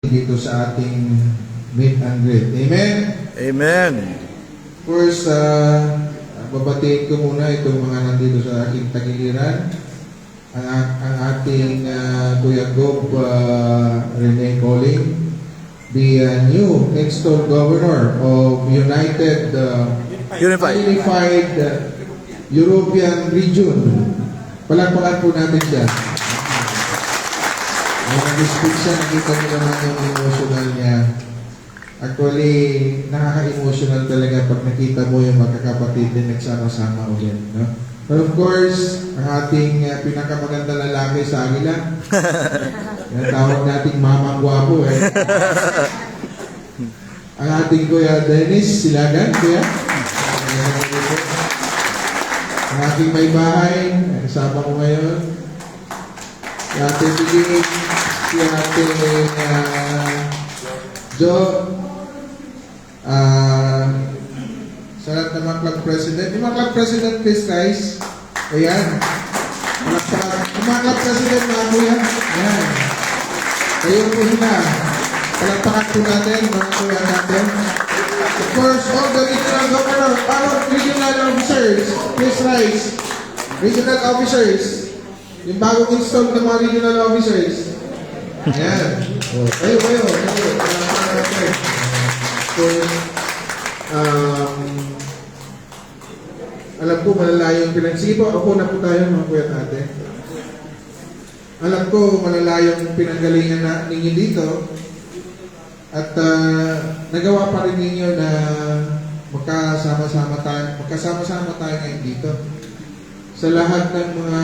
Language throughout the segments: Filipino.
dito sa ating meet and greet. Amen? Amen. First, babatiin ko muna itong mga nandito sa aking tagiliran. Ang ating Kuya Gob Rene Colling, the new installed governor of United Unified European Region. Palakpakan po natin siya. Nag-speak siya, nakita niyo naman yung emotional niya. Actually, nakaka-emotional talaga pag nakita mo yung magkakapatid din nagsama-sama ulit. No? But of course, ang ating pinakamaganda lalaki sa Agila, tawag nating Mamang Gwapo eh. Ang ating Kuya Dennis Silagan, Kuya. Ang ating may bahay, kasama ko ngayon. Ang ating biging, si ating Joe, sa lahat ng mga club president. Yung mga club president, please guys. Ayan. Yung mga club president, mga kuya. Ayan. Kayo po sila. Palagpakan po natin, mga kuya natin. Of course, all the regional governor, regional officers, please rise. Regional officers. Yung bagong install ng mga regional officers. Ayan. Kayo. So, alam ko malalayo yung pinagsipo. Ako na po tayo mga kuya at ate. Alam ko malalayo yung pinanggalingan ninyo dito. At nagawa pa rin ninyo na magkasama-sama tayo ngayon dito. Sa lahat ng mga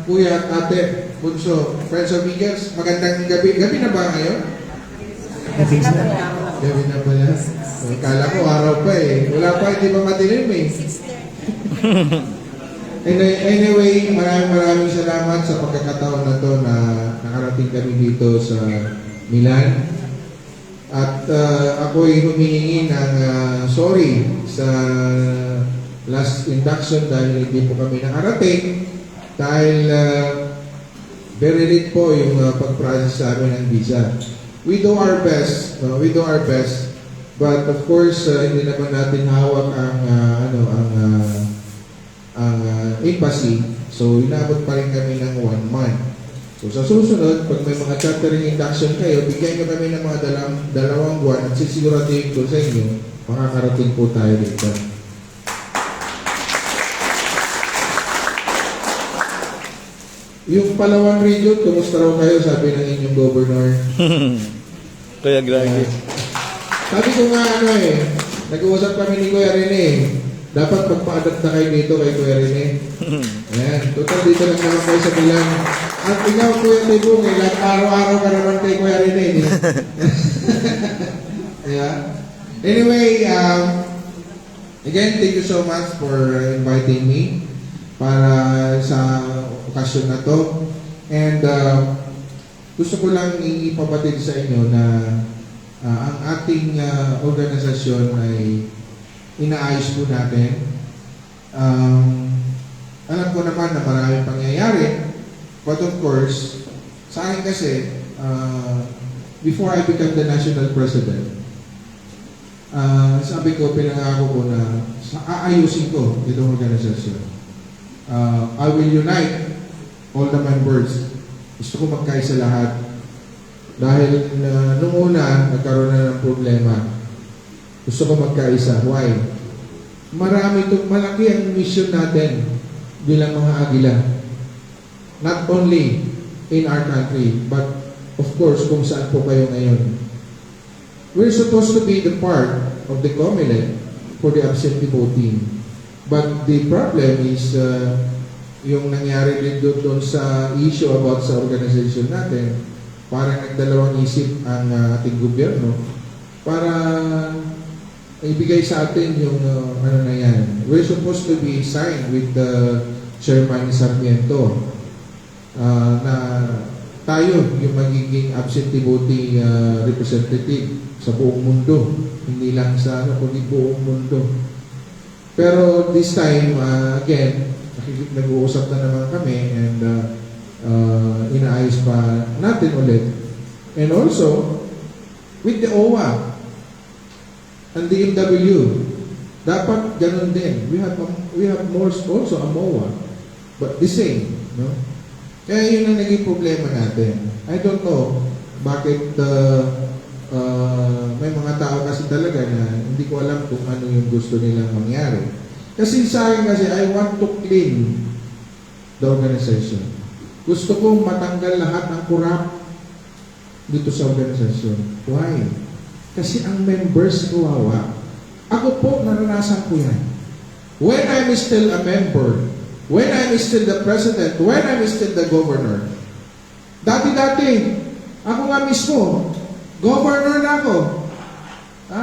kuya at ate, bunso, friends of Eagles, magandang gabi. Gabi na ba ngayon? Gabi na pala. Kala ko araw pa eh. Wala pa, hindi pa madilim eh. Anyway, maraming salamat sa pagkakataon na to na nakarating kami dito sa Milan. At ako'y humihingi ng sorry sa last induction dahil hindi po kami nakarating. Dahil very late po yung pag-process sa amin ng visa. We do our best. But of course, hindi naman natin hawak ang embassy. So, inabot pa rin kami ng 1 month. So, sa susunod, pag may mga chartering induction kayo, bigyan nyo kami ng mga 2 buwan at sisiguratiin ko sa inyo, makakarating po tayo dito. Yung Palawan region, kumusta raw kayo, sabi ng inyong governor? Kuya Greg. Sabi ko nga nag-uusap kami ni Kuya Rene. Dapat magpa-adapt na kayo dito kay Kuya Rene. Ayan, total dito lang naman kayo sa Milan. At ikaw, Kuya Tibong, araw-araw ka naman kay Kuya Rene. Yeah. Anyway, again, thank you so much for inviting me para sa okasyon na to. And gusto ko lang ipabatid sa inyo na ang ating organisasyon ay inaayos po natin. Alam ko naman na maraming pangyayari, but of course, sa akin kasi, before I become the national president, sabi ko, pinangako ko na aayusin ko itong organisasyon. I will unite all the members. Gusto ko magkaisa lahat. Dahil nung una, nagkaroon na ng problema. Gusto ko magkaisa. Why? Malaki ang mission natin bilang mga Agila. Not only in our country, but of course, kung saan po kayo ngayon. We're supposed to be the part of the COMELEC for the absentee voting. But the problem is, yung nangyari din doon sa issue about sa organization natin, parang nagdalawang isip ang ating gobyerno para ibigay sa atin yung na yan. We're supposed to be signed with the Chairman Sarmiento na tayo yung magiging absentee voting representative sa buong mundo. Hindi lang sa kundi buong mundo. Pero this time, again, nag-uusap na naman kami and inaayos pa natin ulit. And also, with the OWA and the MW. Dapat ganun din. We have more also a MOA, but the same, no? Kaya yun ang naging problema natin. I don't know bakit may mga tao kasi talaga na hindi ko alam kung ano yung gusto nilang mangyari. Kasi sa akin kasi, I want to clean the organization. Gusto kong matanggal lahat ng corrupt dito sa organisasyon. Why? Kasi ang members kawawa. Ako po, naranasan ko yan. When I'm still a member, when I'm still the president, when I'm still the governor, dati-dati, ako nga mismo, governor na ako. Ha?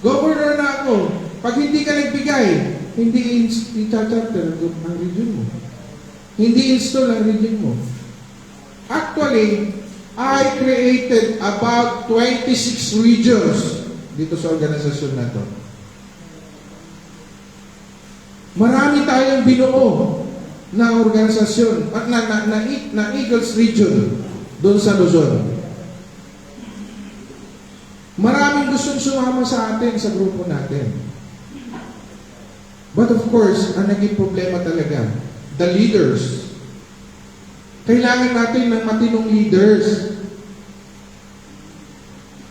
Governor na ako. Pag hindi ka nagbigay, hindi i-charter ang region mo. Hindi install ang region mo. Actually, I created about 26 regions dito sa organisasyon na to. Marami tayong binuo na organisasyon at na Eagles Region doon sa Luzon. Maraming gustong sumama sa atin sa grupo natin. But of course, ang naging problema talaga, the leaders. Kailangan natin ng matinong leaders.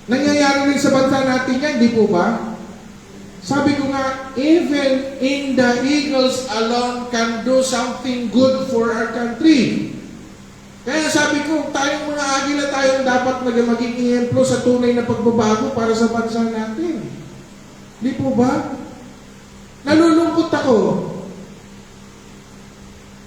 Nangyayari rin sa bansa natin yan, di po ba? Sabi ko nga, even in the Eagles alone can do something good for our country. Kaya sabi ko, tayong mga Agila, tayong dapat maging ehemplo sa tunay na pagbabago para sa bansa natin. Di po ba? Nalulungkot ako.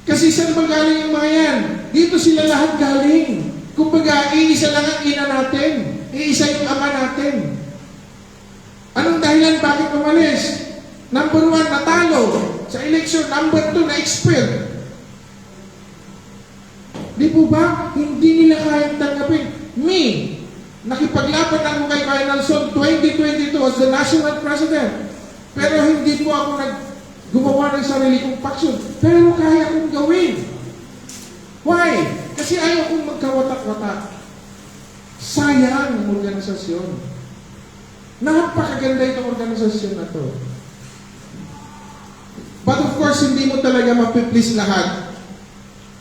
Kasi saan ba galing yung mga yan? Dito sila lahat galing. Kumbaga, iisa lang ang ina natin. Iisa yung ama natin. Anong dahilan bakit umalis? Number 1, natalo sa election. Number 2, na-expel. Di po ba? Hindi nila kayang tanggapin. Nakipaglaban ako kay Nelson 2022 as the national president. Pero hindi po ako gumawa ng sarili kong faction. Pero kaya kong gawin. Why? Kasi ayaw kong magkawatak-watak. Sayang ang organisasyon. Napakaganda itong organisasyon na to. But of course, hindi mo talaga mapiplease lahat.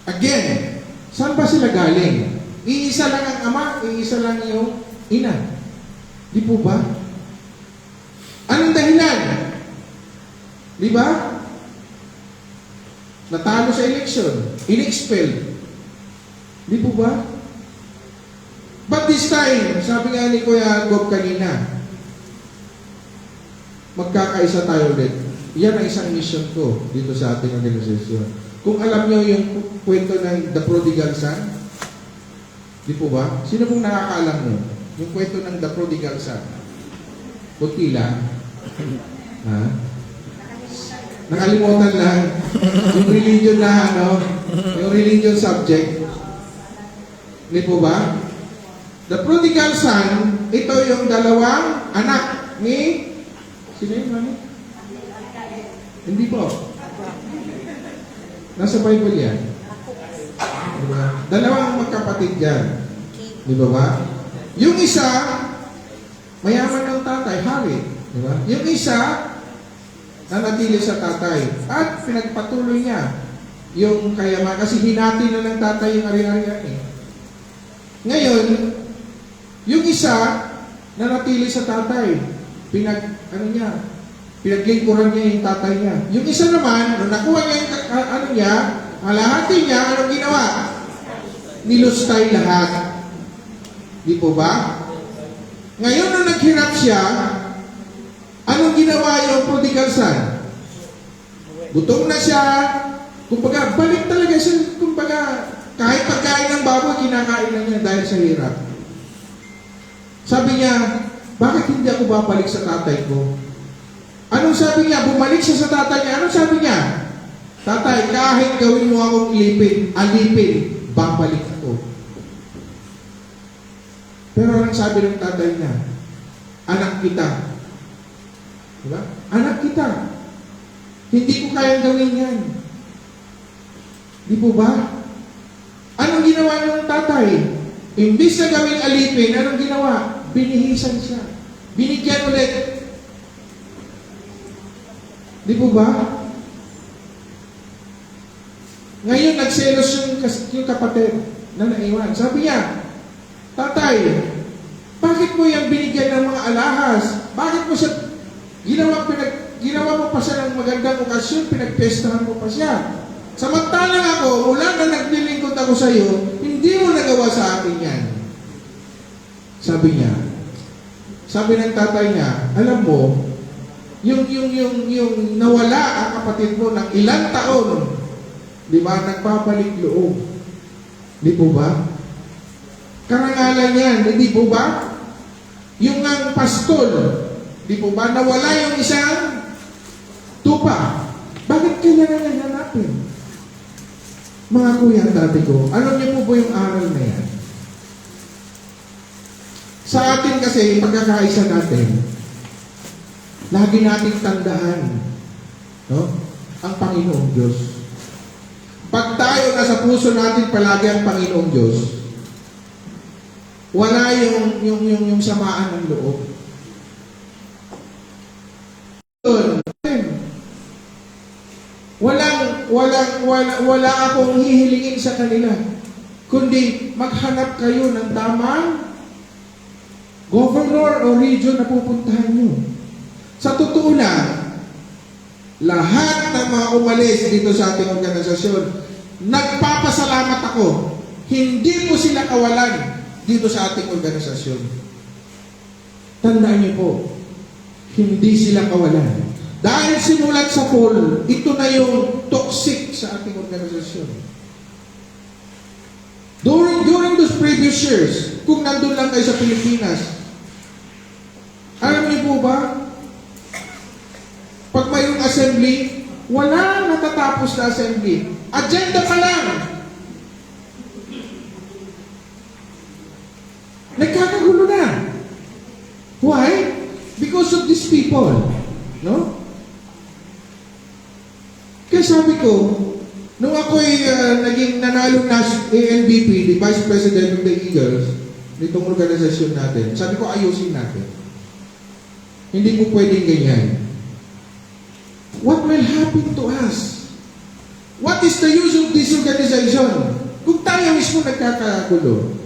Again, saan ba sila galing? Iisa lang ang ama, iisa lang yung ina. Di po ba? Anong dahilan? Di ba? Natalo sa election. In-expel. Di po ba? But this time, sabi nga ni Kuya Bob kanina, magkakaisa tayo ulit. Yan ang isang mission ko dito sa ating organisasyon. Kung alam nyo yung kwento ng The Prodigal Son, di po ba? Sino pong nakakaalam nyo? Yung kwento ng The Prodigal Son. Kunti lang. Ha? Nakalimutan lang. Yung religion na yung religion subject. Di po ba? The Prodigal Son, ito yung dalawang anak ni sino yung mami? Hindi po. Nasa Bible yan. Diba? Dalawang magkapatid yan. Di ba? Yung isa, mayaman ng tatay, hari. Di ba? Yung isa, nanatili sa tatay. At pinagpatuloy niya yung kayaman. Kasi hinati na ng tatay yung ari-arian eh. Ngayon, yung isa, nanatili sa tatay. Pinaglingkuran niya yung tatay niya. Yung isa naman, nung nakuha niya yung alahati niya, anong ginawa? Nilustay lahat. Di po ba? Ngayon, nung naghirap siya, anong ginawa yung prodigal son? Gutom na siya. Kumbaga, balik talaga siya. Kumbaga, kahit pagkain ng baboy, kinakain na niya dahil sa hirap. Sabi niya, bakit hindi ako babalik sa tatay ko? Anong sabi niya? Bumalik siya sa tatay niya. Anong sabi niya? Tatay, kahit gawin mo akong alipin, babalik ako. Pero anong sabi ng tatay niya? Anak kita. Diba? Anak kita. Hindi ko kayang gawin yan. Di po ba? Anong ginawa ng tatay? Imbis na gawin alipin, anong ginawa? binihisan siya. Binigyan ulit. Di po ba? Ngayon, nagselos yung kapatid na naiwan. Sabi niya, Tatay, bakit mo yung binigyan ng mga alahas? Bakit mo siya, ginawa mo pa siya ng magandang okasyon, pinagpestahan mo pa siya. Samantalang ako, mula na naglilingkod ako sa iyo, hindi mo nagawa sa akin yan. Sabi niya, sabi ng tatay niya, alam mo, yung nawala ang kapatid mo ng ilang taon, di ba, nagpapalik loob. Di po ba? Karangalan yan, hindi po ba? Yung ang pastol, di po ba, nawala yung isang tupa. Bakit kailangan na hanapin? Mga kuya at ate ko, alam niyo po ba yung aral na yan? Sa atin kasi, pagkakaisa natin, lagi nating tandaan, no? Ang Panginoong Diyos. Pag tayo nasa puso natin palagi ang Panginoong Diyos, wala yung samaan ng loob. Wala akong hihilingin sa kanila, kundi maghanap kayo ng tamang governor o region na pupuntahan nyo. Sa totoo lang, lahat ng mga umalis dito sa ating organisasyon, nagpapasalamat ako. Hindi ko sila kawalan dito sa ating organisasyon. Tandaan niyo po, hindi sila kawalan. Dahil simulat sa poll, ito na yung toxic sa ating organisasyon. During those previous years, kung nandun lang kayo sa Pilipinas, alam niyo po ba, pag mayroong assembly, wala natatapos na assembly. Agenda pa lang. Nagkakagulo na. Why? Because of these people. No? Kaya sabi ko, nung ako'y naging nanalong na ANBP, the Vice President of the Eagles, nitong organisasyon natin, sabi ko, ayusin natin. Hindi po pwedeng ganyan. What will happen to us? What is the use of this organization? Kung tayo mismo nagkakagulo.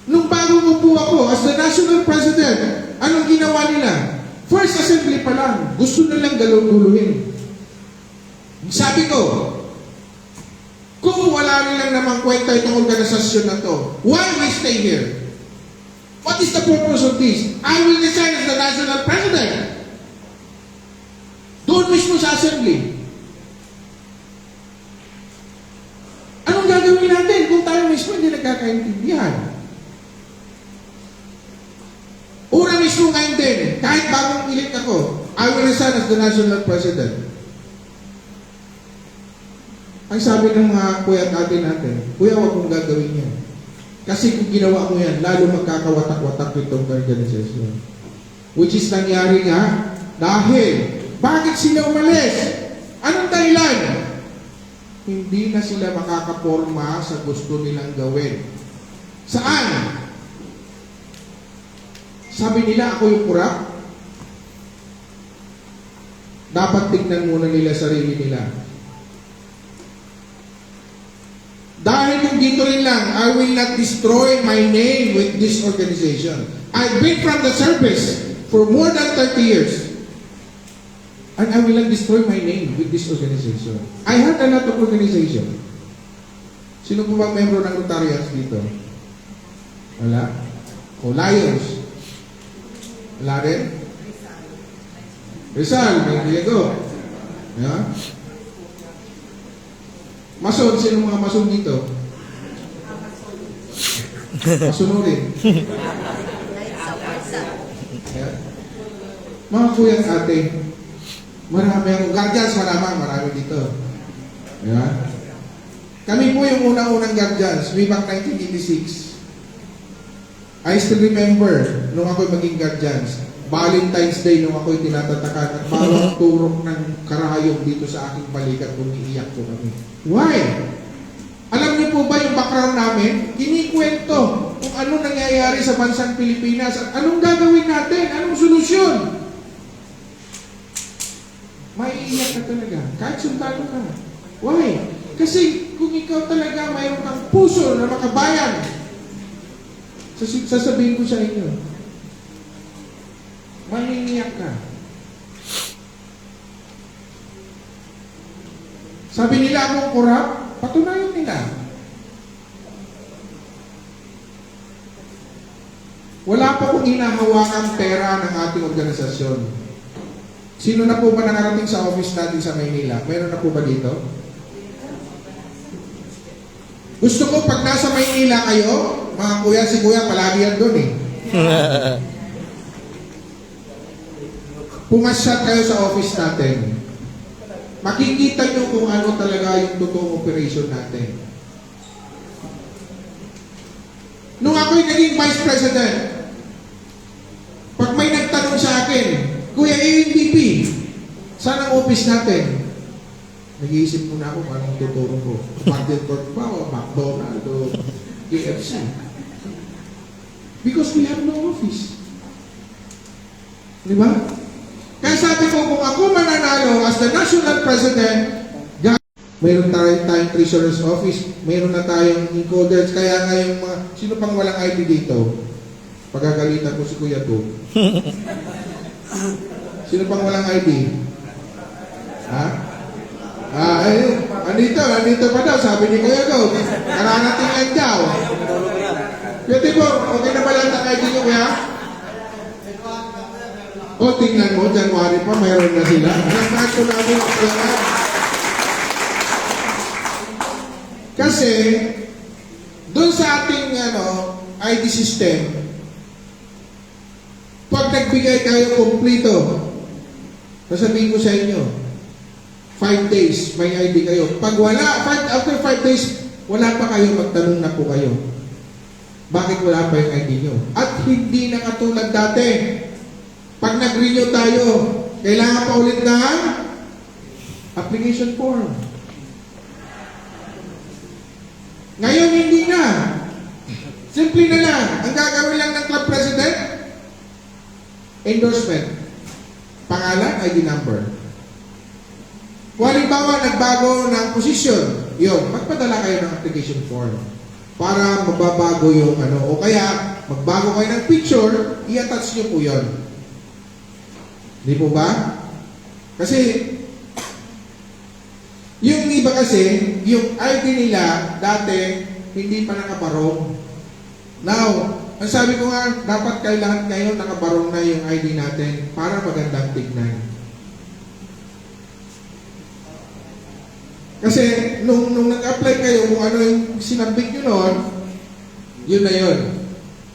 Nung bago mo po ako, as the National President, anong ginawa nila? First assembly pa lang, gusto nilang guluhin. Sabi ko, kung wala nilang namang kwenta itong organisasyon na to, why we stay here? What is the purpose of this? I will resign as the National President. Doon mismo sa assembly. Anong gagawin natin kung tayo mismo hindi nagkakaintindihan? Una mismo ngayon din, kahit bagong elect ako, I will resign as the National President. Ang sabi ng mga kuya at ate natin, kuya, huwag mong gagawin yan. Kasi kung ginawa mo yan, lalo magkakawatak-watak itong organisasyon. Which is nangyari nga, dahil, bakit sila umalis? Anong dahilan? Hindi na sila makakaporma sa gusto nilang gawin. Saan? Sabi nila, ako yung kurap. Dapat tignan muna nila sarili nila. Dahil kung dito rin lang, I will not destroy my name with this organization. I've been from the service for more than 30 years. And I will not destroy my name with this organization. I have a lot of organization. Sino po bang membro ng Rotarians dito? Wala? O Lions? Wala rin? Rizal, may Diego. Yeah? Mason, sino mga mason dito? Masunurin. Yeah. Mga kuya at ate, marami akong guardians, marami dito. Yeah. Kami po yung unang-unang guardians, way back 1986. I still remember, nung ako'y maging guardians, Valentine's Day nung ako'y tinatatakan at bawang turok ng karayom dito sa aking balikat, umiiyak po kami. Why? Alam niyo po ba yung background namin? Kinikwento. kung ano nangyayari sa bansang Pilipinas at anong gagawin natin, anong solusyon. Maiiyak ka talaga, kahit sundalo ka. Why? Kasi kung ikaw talaga mayroon kang puso na makabayan, sasabihin ko sa inyo, maiiyak ka. Sabi nila akong kurap, patunayan nila. Wala pa kong hinahawakang pera ng ating organisasyon. Sino na po ba nakarating sa office natin sa Maynila? Meron na po ba dito? Gusto ko pag nasa Maynila kayo, mga kuya, si kuya, palagi yan doon eh. Pumasyat kayo sa office natin. Makikita nyo kung ano talaga yung totoong operation natin. Nung ako'y naging Vice President, pag may nagtanong sa akin, Kuya ANDP, saan ang office natin? Nag-iisip muna ako kung anong tuturo ko. Market Court ba o McDonald's o KFC? Because we have no office. Di ba? Kaya sabi ko, kung ako mananalo as the National President, mayroon tayong Treasurer's Office, mayroon na tayong encoders, kaya nga yung mga, sino pang walang ID dito? Pagagalitan ko si Kuya to. Sino pang walang ID? Ha? Andito pa daw, sabi ni Kuya Go. Karanating lang daw. Pwede po, okay na ba lang ang ID nyo, Kuya? O, tingnan mo, January pa, mayroon na sila. Alam ko namin ang kailangan. Kasi, doon sa ating ID system, pag nagbigay kayo kumplito, sasabihin ko sa inyo, 5 days, may ID kayo. Pag wala, after 5 days, wala pa kayo, magtanong na po kayo. Bakit wala pa yung ID nyo? At hindi na katulad dati. Pag nag-renew tayo, kailangan pa ulit ng application form. Ngayon, hindi na. Simple na lang. Ang gagawin lang ng club president, endorsement. Pangalan, ID number. Kung halimbawa, nagbago ng posisyon, yun, magpadala kayo ng application form para mababago yung o kaya, magbago kayo ng picture, i-attach nyo po yun. Di po ba? Kasi, yung iba kasi, yung ID nila, dati, hindi pa nakabarong. Now, ang sabi ko nga, dapat kailangan ngayon nakabarong na yung ID natin para magandang tignan. Kasi, nung nag-apply kayo, kung ano yung sinabit nyo noon, yun na yun.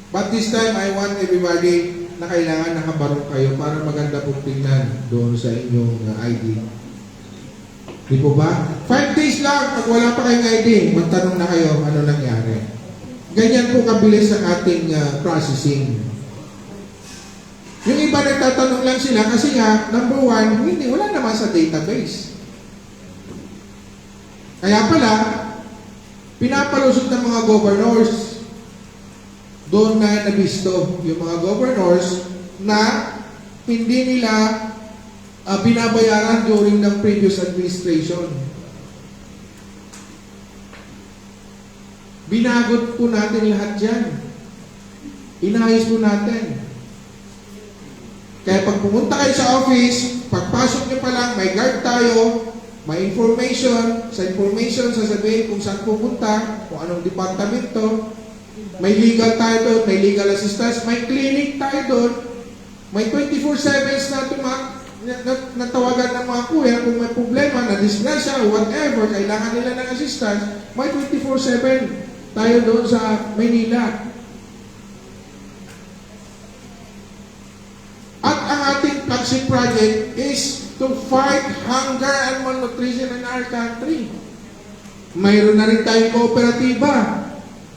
But this time, I want everybody na kailangan nakabarong kayo para maganda pong tingnan doon sa inyong ID. Di po ba? 5 days lang, pag wala pa kayong ID, magtanong na kayo ano nangyari. Ganyan po kabilis ang ating processing. Yung iba nagtatanong lang sila kasi nga, number 1, hindi, wala naman sa database. Kaya pala, pinapalusot ng mga governors, doon na nabisto yung mga governors na hindi nila binabayaran during the previous administration. Binagot po natin lahat dyan. Inayos po natin. Kaya pag pumunta kayo sa office, pagpasok nyo pa lang, may guard tayo, may information, sa information sasabihin kung saan pupunta, kung anong departamento, may legal tayo doon, may legal assistance, may clinic tayo doon, may 24/7 na natawagan ng mga kuya kung may problema, na disgrasya, whatever, kailangan nila ng assistance, may 24/7 tayo doon sa Manila. At ang ating flagship project is to fight hunger and malnutrition in our country. Mayroon na rin tayong kooperatiba.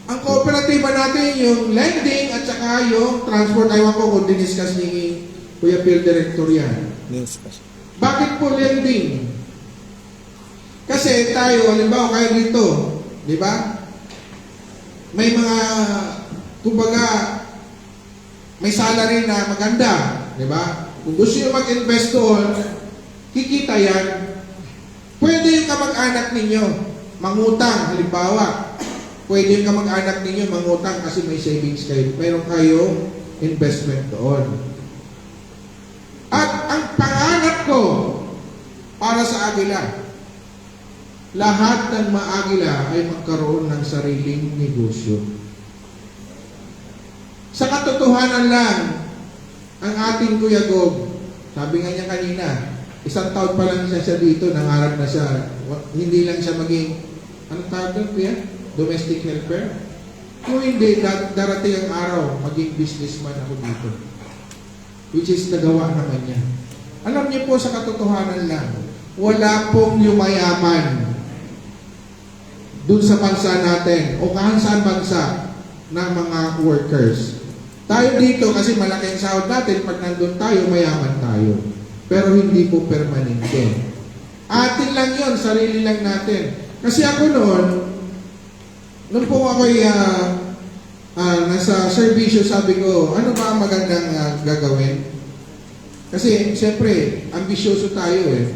Ang kooperatiba natin, yung lending at saka yung transport, aywan ko kung diniscuss ni Kuya Phil Director yan. Bakit po lending? Kasi tayo, halimbawa kayo dito, di ba? May mga kumbaga, may salary na maganda, di ba? Kung gusto nyo mag-invest doon, kikita yan. Pwede yung kamag-anak ninyo, mangutang, halimbawa. Pwede yung kamag-anak ninyo, mangutang kasi may savings kayo. Meron kayo investment doon. At ang pangarap ko para sa Agila, lahat ng maagila ay magkaroon ng sariling negosyo. Sa katotohanan lang, ang ating Kuya Gob, sabi nga niya kanina, 1 taon pa lang siya dito, nangarap na siya. Hindi lang siya maging, anong tawag doon, Kuya? Domestic helper? Kung hindi, darating ang araw, maging businessman ako dito. Which is nagawa naman niya. Alam niyo po, sa katotohanan lang, wala pong yumayaman dun sa bansa natin o kahit saan bansa ng mga workers. Tayo dito kasi malaki ang sahod natin, pag nandun tayo, mayaman tayo. Pero hindi po permanente. Atin lang yon, sarili lang natin. Kasi ako noon po ako'y nasa servisyo, sabi ko, ano ba ang magandang gagawin? Kasi, siyempre, ambisyoso tayo eh.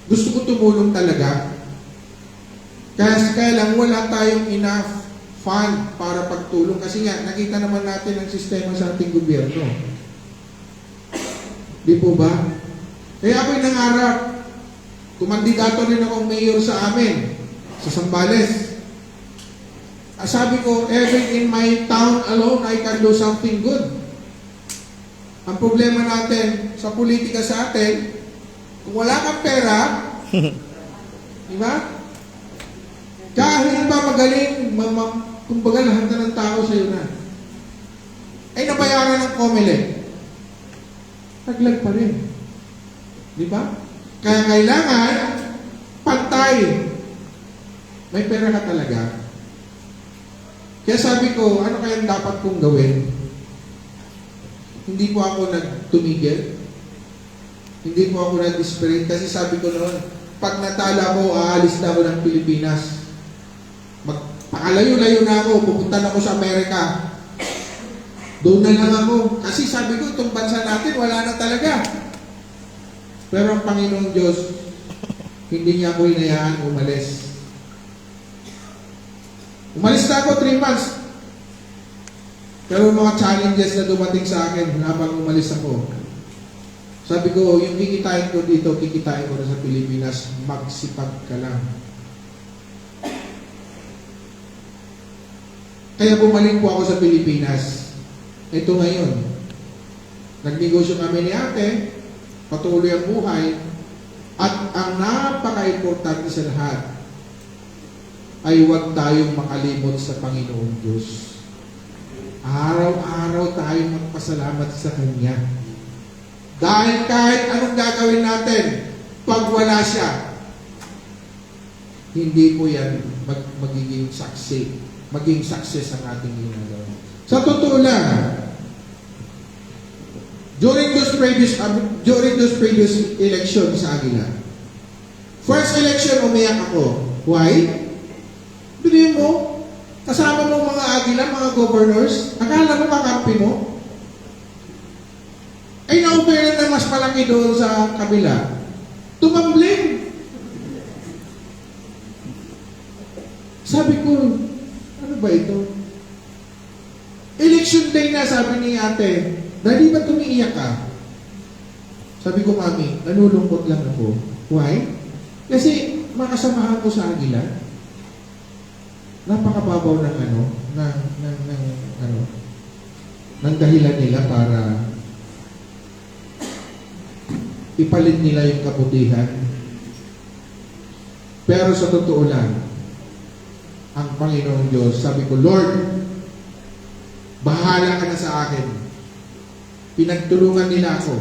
Gusto ko tumulong talaga. Kaya lang wala tayong enough fund para pagtulong. Kasi nga, nakita naman natin ang sistema sa ating gobyerno. Di po ba? Kaya ako'y nangarap. Kumandidato rin akong mayor sa amin, sa Zambales. Sabi ko, even in my town alone, I can do something good. Ang problema natin sa politika sa atin, kung wala kang pera, di ba? Kahit pa magaling, kumbaga lahat na ng tao sa'yo na, ay nabayaran ng COMELEC. Taglag pa rin. Di ba? Kaya kailangan, pantay. May pera ka talaga. Kaya sabi ko, ano kaya dapat kong gawin? Hindi po ako nagtumigil. Hindi po ako nag-desperate. Kasi sabi ko noon, pag natala ko, aalis na ako ng Pilipinas. Magpakalayo-layo na ako, pupunta na ako sa Amerika. Doon na lang ako. Kasi sabi ko, itong bansa natin, wala na talaga. Pero ang Panginoong Diyos, hindi niya ako hinayaan umalis. Umalis na ako 3 months. Pero mga challenges na dumating sa akin habang umalis ako. Sabi ko, yung kikitain ko dito, kikitain ko na sa Pilipinas, magsipag ka lang. Kaya bumalik po ako sa Pilipinas. Ito ngayon. Nagnegosyo kami ni ate, patuloy ang buhay, at ang napaka-importante sa lahat ay huwag tayong makalimot sa Panginoong Diyos. Araw-araw tayong magpasalamat sa Kanya. Dahil kahit anong gagawin natin, pag wala siya, hindi po yan magiging success ang ating ginagawa. Sa totoo lang, during those previous elections sa Agila, first election, umiyak ako. Why? Bilhin mo, kasama mo mga Agila, mga governors, akala mo kakampi mo? Ay na-operan na mas malaki doon sa kabila. Tumambling. Sabi ko, ano ba ito? Election day na, sabi ni ate, dahil ba tumiiyak ka? Sabi ko, mami, nalulungkot lang ako. Why? Kasi makasamahan ko sa Agila, napakababaw ng ng dahilan nila para ipalit nila yung kabutihan. Pero sa totoo lang, ang Panginoong Diyos, sabi ko, Lord, bahala ka na sa akin. Pinagtulungan nila ako.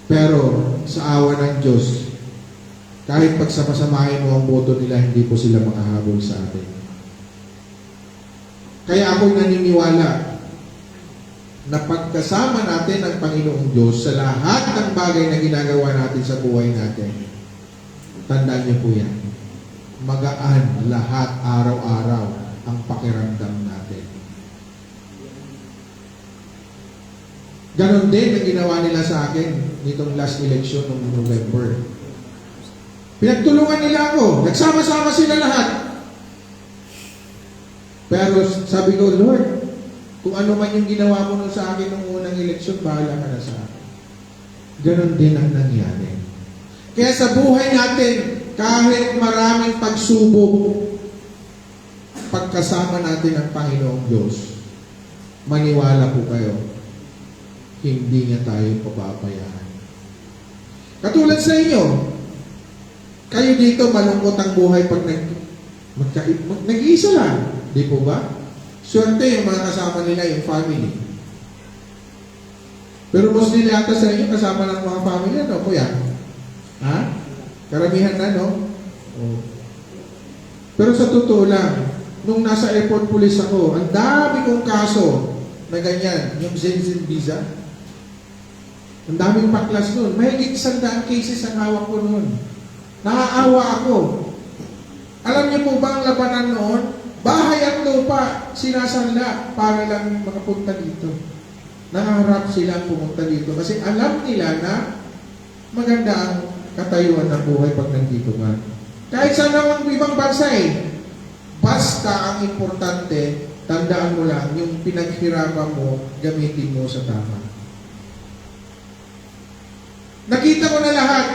Pero sa awa ng Diyos, kahit pagsama-samahin mo ang boto nila, hindi po sila makahabol sa atin. Kaya ako'y naniniwala na pagkasama natin ang Panginoong Diyos sa lahat ng bagay na ginagawa natin sa buhay natin, tandaan niyo po yan. magaan lahat araw-araw ang pakiramdam natin. Ganon din ang ginawa nila sa akin nitong last election noong November. Pinagtulungan nila ako. Nagsama-sama sila lahat. Pero sabi ko, Lord, kung ano man yung ginawa mo nun sa akin nung unang eleksyon, bahala ka na sa akin. Ganon din ang nangyari. Kaya sa buhay natin, kahit maraming pagsubok, pagkasama natin ang Panginoong Diyos, maniwala po kayo, hindi niya tayo pababayaan. Katulad sa inyo, kayo dito malungkot ang buhay pag nag-iisa lang. Di po ba? Swerte yung mga kasama nila, yung family. Pero mostly yata sa inyo, kasama ng mga family, ano, kuya? Ha? Karamihan na, no? Oh. Pero sa totoo lang, nung nasa airport police ako, ang dami kong kaso na ganyan, yung Zenzen visa. Ang daming paklas nun. Mahigit 100 cases ang hawak ko nun. Nakaawa ako. Alam niyo po ba ang labanan noon? Bahay at lupa sinasanda para lang makapunta dito. Nangarap sila pumunta dito kasi alam nila na maganda ang katayuan ng buhay pag nandito ka. Kahit saan naman ibang bansa basta ang importante, tandaan mo lang, yung pinaghirapan mo, gamitin mo sa tama. Nakita ko na lahat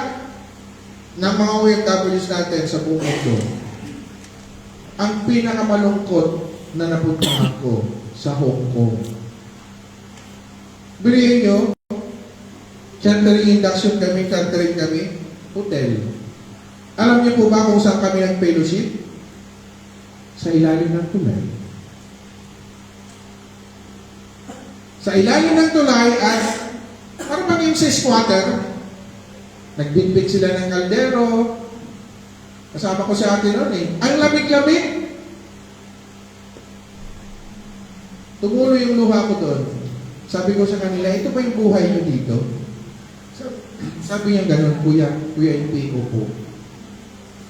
ng mga OFWs natin sa buong mundo. Ang pinakamalungkot na napuntahan ko sa Hong Kong. Bilihin nyo, chartering induction kami, chartering kami, hotel. Alam niyo po ba kung saan kami nag-fellowship? Sa ilalim ng tulay. Sa ilalim ng tulay at parang bang yung sa squatter, nagbitbit sila ng kaldero. Kasama ko si ate noon Ang lamig-lamig. Tumulo yung luha ko doon. Sabi ko sa kanila, ito ba yung buhay nyo dito? Sabi niya ganun, Kuya MP, po.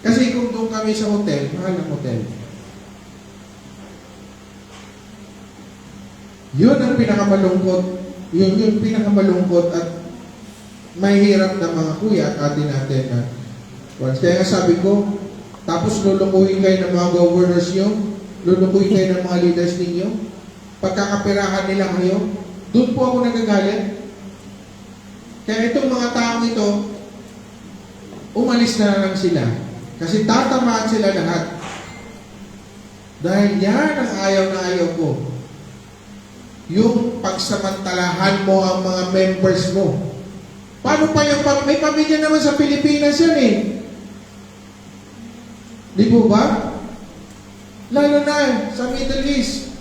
Kasi kung doon kami sa hotel, mahal ng hotel. Yun ang pinakamalungkot. Yun yung pinakamalungkot at mahirap na mga kuya at ate natin na kaya nga sabi ko, tapos lulukuhin kayo ng mga governors nyo, lulukuhin kayo ng mga leaders ninyo, pagkakapirahan nila kayo, doon po ako nagagalit. Kaya itong mga taong ito, umalis na lang sila. Kasi tatamaan sila lahat. Dahil yan ang ayaw na ayaw ko. Yung pagsamantalahan mo ang mga members mo. Paano pa yung may pamilya naman sa Pilipinas yan Di po ba? Lalo na sa Middle East.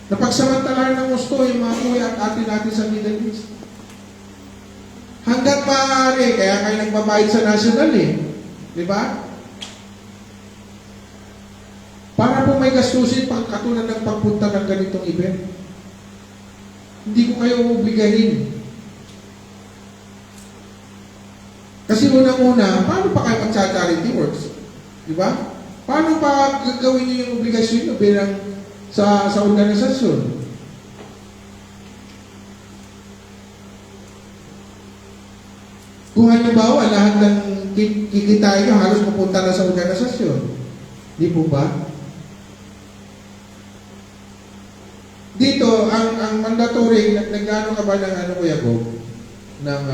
Napagsamantalahan ng gusto yung mga kuya at ate natin sa Middle East. Hanggat maaari, kaya kayo nagbabayad sa national Di ba? Para po may gastusin pang katulad ng pagpunta ng ganitong event. Hindi ko kayo obligahin. Kasi unang-una, paano pa kayo mag-charity works? Di ba? Paano pa gagawin niyo yung obligasyon niyo bilang sa organisasyon? Kung halimbawa, lahat ng kikitain niyo halos mapunta na sa organisasyon. Di po ba? Dito, ang mandatory, nag-ano ka ba ng Kuya Bob? Ng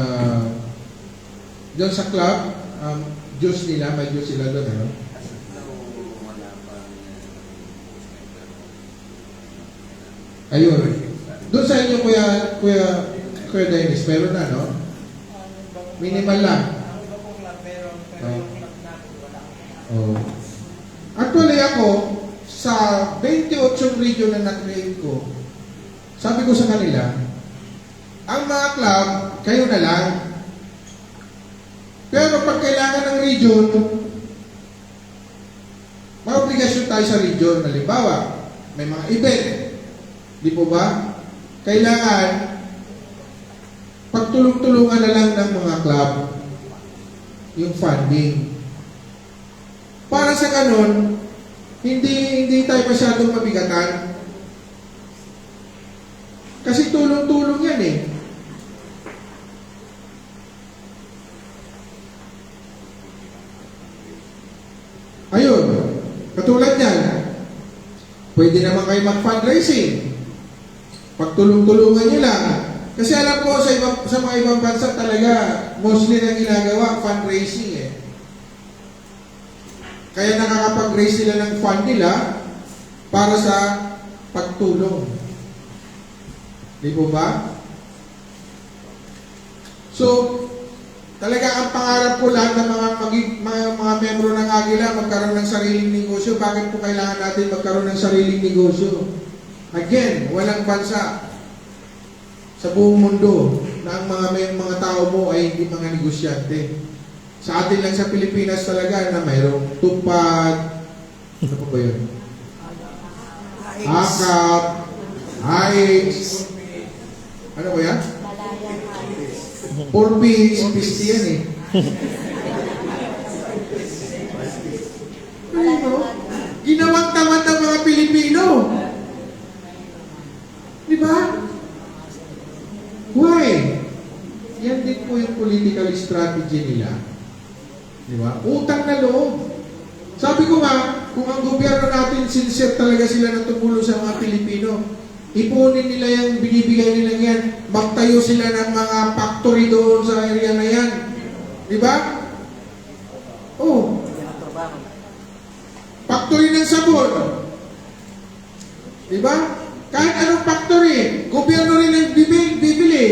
doon sa club, Diyos nila, may Diyos sila doon, Ayun. Doon sa inyo, Kuya Dennis, meron na, no? Minimal lang. Oh. Actually ako, sa 28 region na na-create ko, sabi ko sa kanila, ang mga club, kayo na lang. Pero pag kailangan ng region, may obligasyon tayo sa region. Halimbawa, may mga event. Di po ba? Kailangan pagtulong-tulungan na lang ng mga club yung funding. Para sa ganun, hindi tayo masyadong mabigatan. Kasi tulong-tulong yan eh. Ayun, katulad yan, pwede naman kayo mag-fundraising. Pagtulong-tulungan nyo lang. Kasi alam ko sa mga ibang bansa talaga, mostly na ginagawa, fundraising eh. Kaya nakakapag-raise sila ng fund nila para sa pagtulong. Di po ba? So, talaga ang pangarap ko lahat ng mga membro ng Agila magkaroon ng sariling negosyo. Bakit po kailangan natin magkaroon ng sariling negosyo? Again, walang bansa sa buong mundo na ang mga tao mo ay hindi mga negosyante. Sa atin lang sa Pilipinas talaga na mayroong tupad, ano pa ba yun? Akap, Hikes, ano ba yan? 4 Ps, pisti yan eh. Ginawang tamad ng mga Pilipino. Di ba? Why? Yan din po yung political strategy nila. Di ba? Utang na loob. Sabi ko nga, kung ang gobyerno natin sincere talaga sila ng tumulong sa mga Pilipino, ipunin nila yung binibigay nila yan, magtayo sila ng mga factory doon sa area na yan. Di ba? Oh. Factory ng sabon. Di ba? Kahit anong factory, gobyerno rin ang bibili.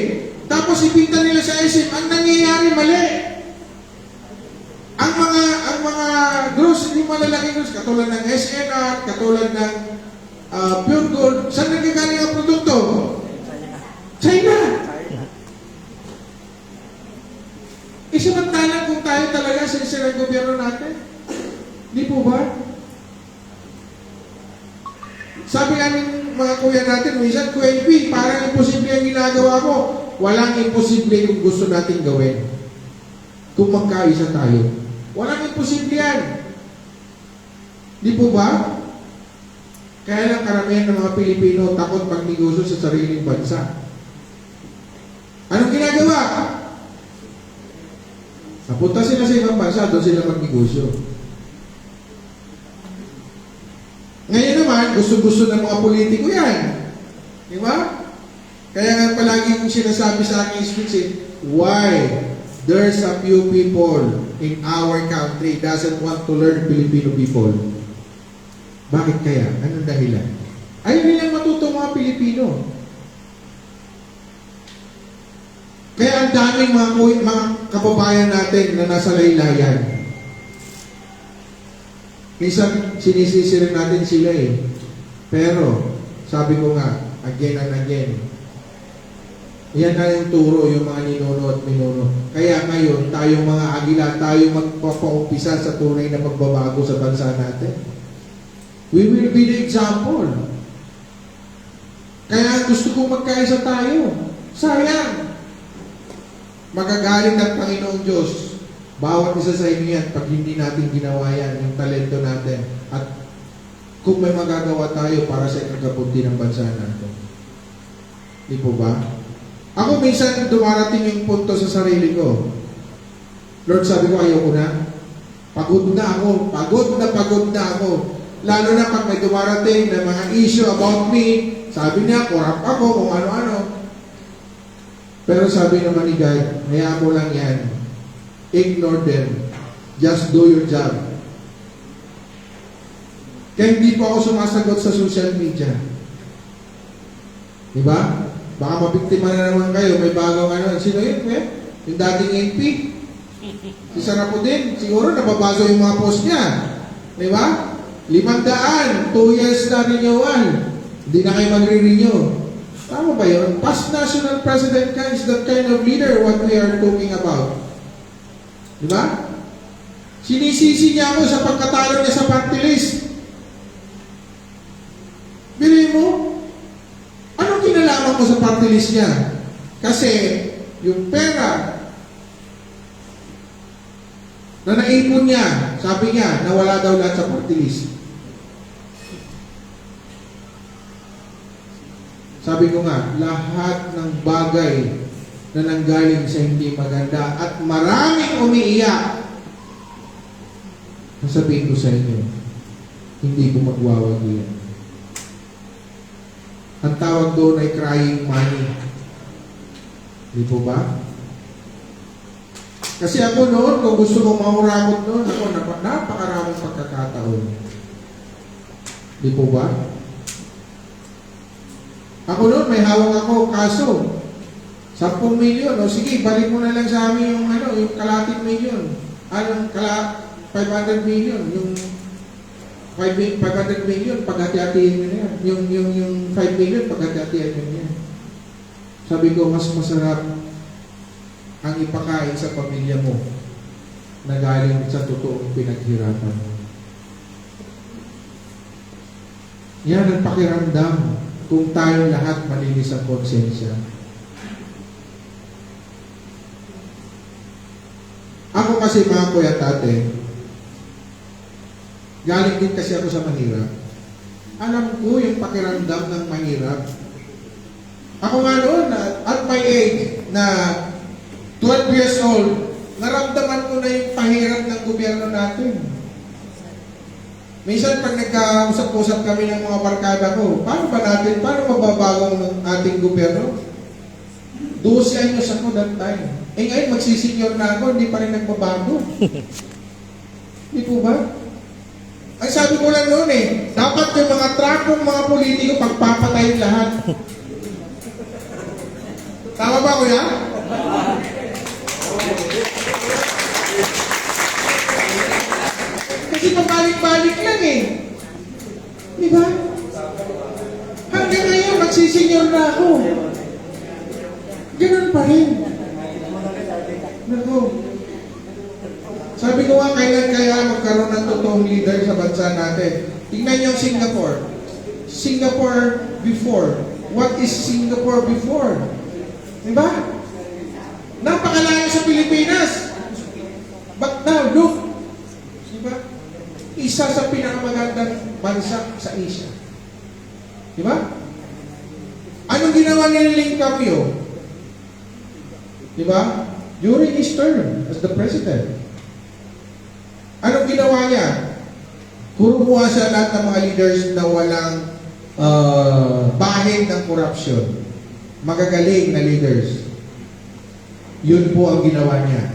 Tapos ipinta nila sa SM. Ang nangyayari mali. Ang mga grocery, malalaking grocery, katulad ng SNR, katulad ng Pure Gold, saan nagagaling ang produkto? China. Isamantalang kung tayo talaga sincere ang gobyerno natin. Di po ba? Sabi namin mga kuya natin, minsan, Kuya LP, parang imposible ang ginagawa mo. Walang imposible kung gusto natin gawin. Kung magkaisa tayo. Walang imposible yan. Di po ba? Kaya lang karamihan ng mga Pilipino takot magnegosyo sa sariling bansa. Anong ginagawa? Napunta sila sa ibang bansa, doon sila magnegosyo. Ngayon naman, gusto-gusto ng mga politiko yan. Di ba? Kaya nga palagi kong sinasabi sa aking speech eh, why there's a few people in our country doesn't want to learn Filipino people? Bakit kaya? Anong dahilan? Ayaw nilang matuto mga Pilipino. Kaya ang daming mga kababayan natin na nasa laylayan. Minsan, sinisisi rin natin sila eh. Pero, sabi ko nga, again and again, yan na yung turo, yung mga ninuno at minuno. Kaya ngayon, tayong mga Agila, tayo magpapaumpisa sa tunay na pagbabago sa bansa natin. We will be the example. Kaya gusto kong magkaisa tayo. Sayang. Magagalit ang Panginoong Diyos. Bawat isa sa inyo yan, pag hindi natin ginawa yan, yung talento natin, at kung may magagawa tayo para sa ikagabuti ng bansa natin. Di po ba? Ako minsan dumarating yung punto sa sarili ko. Lord, sabi ko, ayoko na. Pagod na ako. Pagod na ako. Lalo na pag may dumarating na mga issue about me, sabi niya, corrupt ako, kung ano-ano. Pero sabi naman ni God, hayaan mo lang yan. Ignore them. Just do your job. Kaya hindi po ako sumasagot sa social media. Diba? Baka mabiktima na naman kayo. May bagong ano. Sino yun? Yung dating MP? Si Sarapo din. Siguro nababasa yung mga post niya. Diba? 500. 2 years na renewal. Hindi na kayo magre-renew. Tama ba yun? Past national president ka is that kind of leader what we are talking about. Diba? Sinisisi niya ako sa pagkatalo niya sa party list. Bilhin mo, anong kinalaman ko sa party list niya? Kasi yung pera na naipon niya Sabi niya, nawala daw lahat sa party list. Sabi ko nga, lahat ng bagay na nanggaling sa hindi maganda at maraming umiiyak, sasabihin ko sa inyo, hindi ko magwawagi yan. Ang tawag doon ay crying money. Di po ba? Kasi ako noon, kung gusto kong mahurakot noon, ako napakaraming pagkakataon. Di po ba? Ako noon, may hawak ako, kaso, 10 milyon, o sige, balik mo na lang sa amin yung, yung kalating milyon. Anong 500 million, yung 500 million, paghati-hatiin nyo na yan. Yung 5 million, paghati-hatian nyo na yan. Sabi ko, mas masarap ang ipakain sa pamilya mo na galing sa totoong pinaghirapan mo. Yan ang pakiramdam kung tayo lahat malinis ang konsensya. Ako kasi mga kuya tate, galing din kasi ako sa mahirap. Alam ko yung pakiramdam ng mahirap. Ako nga noon, at my age, na 12 years old, naramdaman ko na yung pahirap ng gobyerno natin. Minsan pag nagkausap-usap kami ng mga barkada ko, paano mababago ng ating gobyerno? 12 anyos ako that time. Ngayon magsisenyor na ako, hindi pa rin nagbabago. Hindi po ba? Ang sabi ko lang noon dapat yung mga trakong mga politiko pagpapatayin lahat. Tama ba kuya? Kasi pabalik-balik lang Di ba? Hanggang ngayon, magsisenyor na ako. Ganun pa rin. Naku. Sabi ko nga, kailan kaya magkaroon ng totoong leader sa bansa natin? Tingnan niyo Singapore. Singapore before. What is Singapore before? Diba? Napakalayo sa Pilipinas. But now, look. Diba? Isa sa pinakamagandang bansa sa Asia. Diba? Anong ginawa ni Ling Cameo? Diba? During his term as the president. Anong ginawa niya? Kumuha siya lahat ng mga leaders na walang bahin ng corruption. Magagaling na leaders. Yun po ang ginawa niya.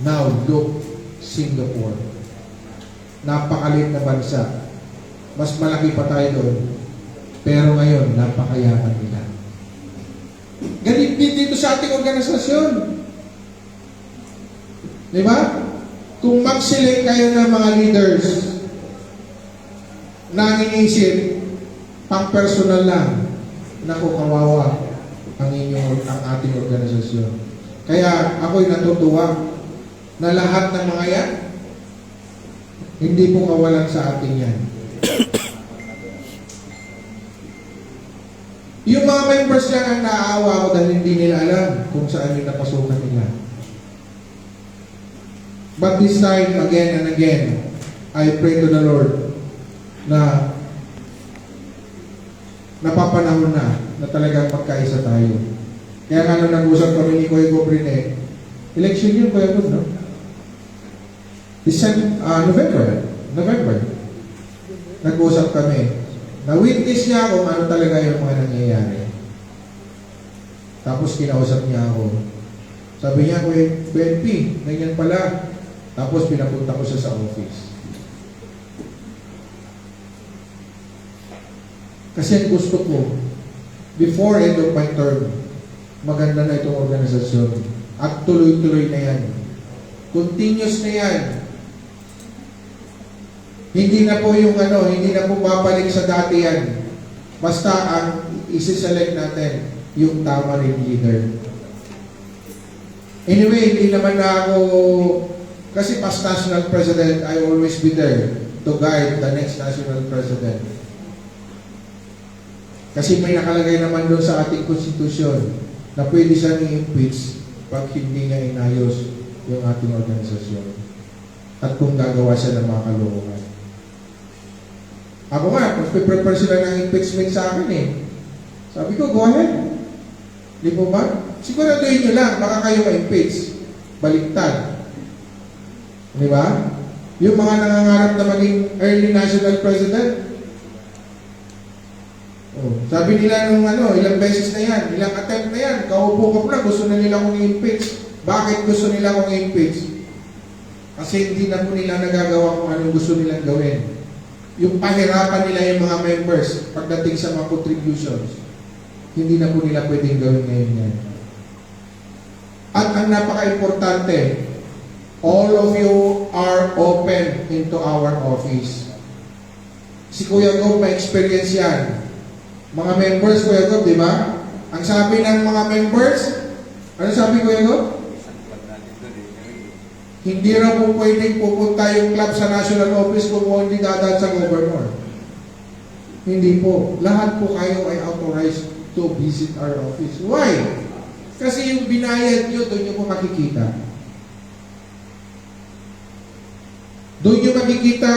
Now, look, Singapore. Napakalit na bansa. Mas malaki pa tayo doon. Pero ngayon, napakayaman nila. Ganit din dito sa ating organisasyon. Di ba? Kung mag-select kayo ng mga leaders na inisip pang personal lang, naku, kawawa ang ating organisasyon. Kaya ako'y natutuwa na lahat ng mga yan, hindi po kawalan sa atin yan. Yung mga members lang ang naaawa ko dahil hindi nila alam kung saan yung napasukan nila. But this time, again and again, I pray to the Lord na napapanahon na talagang magkaisa tayo. Kaya nga nung nag-usap kami ni Kuya Gobrine, election yun, Kuya Gob, no? November. Nag-usap kami. Na-witness niya kung ano talaga yung mga nangyayari. Tapos kinausap niya ako. Sabi niya, Kuya BNP, ganyan pala. Tapos pinapunta ko siya sa office. Kasi ang gusto ko, before end of my term, maganda na itong organisasyon. At tuloy-tuloy na yan. Continuous na yan. Hindi na po yung hindi na po babalik sa dati yan. Basta ang isi-select natin, yung tama rin leader. Anyway, hindi naman na ako, kasi past national president, I always be there to guide the next national president. Kasi may nakalagay naman doon sa ating konstitusyon na pwede siyang i-impeach pag hindi niya inayos yung ating organisasyon. at kung gagawa siya ng mga kalokohan. Ako nga, prepare sila ng impeachment sa akin eh. Sabi ko, go ahead. Di po ba? Siguraduhin nyo lang, baka kayo ma-impeach. Baliktad. Di ba? Yung mga nangangarap na maging early national president, sabi nila nung ilang beses na yan, ilang attempt na yan, kaupo ko na, gusto na nila akong i-impeach. Bakit gusto nila akong i-impeach? Kasi hindi na po nila nagagawa kung anong gusto nilang gawin. Yung pahirapan nila yung mga members pagdating sa mga contributions, hindi na po nila pwedeng gawin ngayon yan. At ang napaka-importante, all of you are open into our office. Si Kuya Gob, may experience yan. Mga members, Kuya Gob, di ba? Ang sabi ng mga members, ano sabi, Kuya Gob? Hindi na po pwedeng pupunta yung club sa national office kung hindi dadaan sa governor. Hindi po. Lahat po kayo ay authorized to visit our office. Why? Kasi yung binayad nyo, doon nyo po makikita. Doon nyo makikita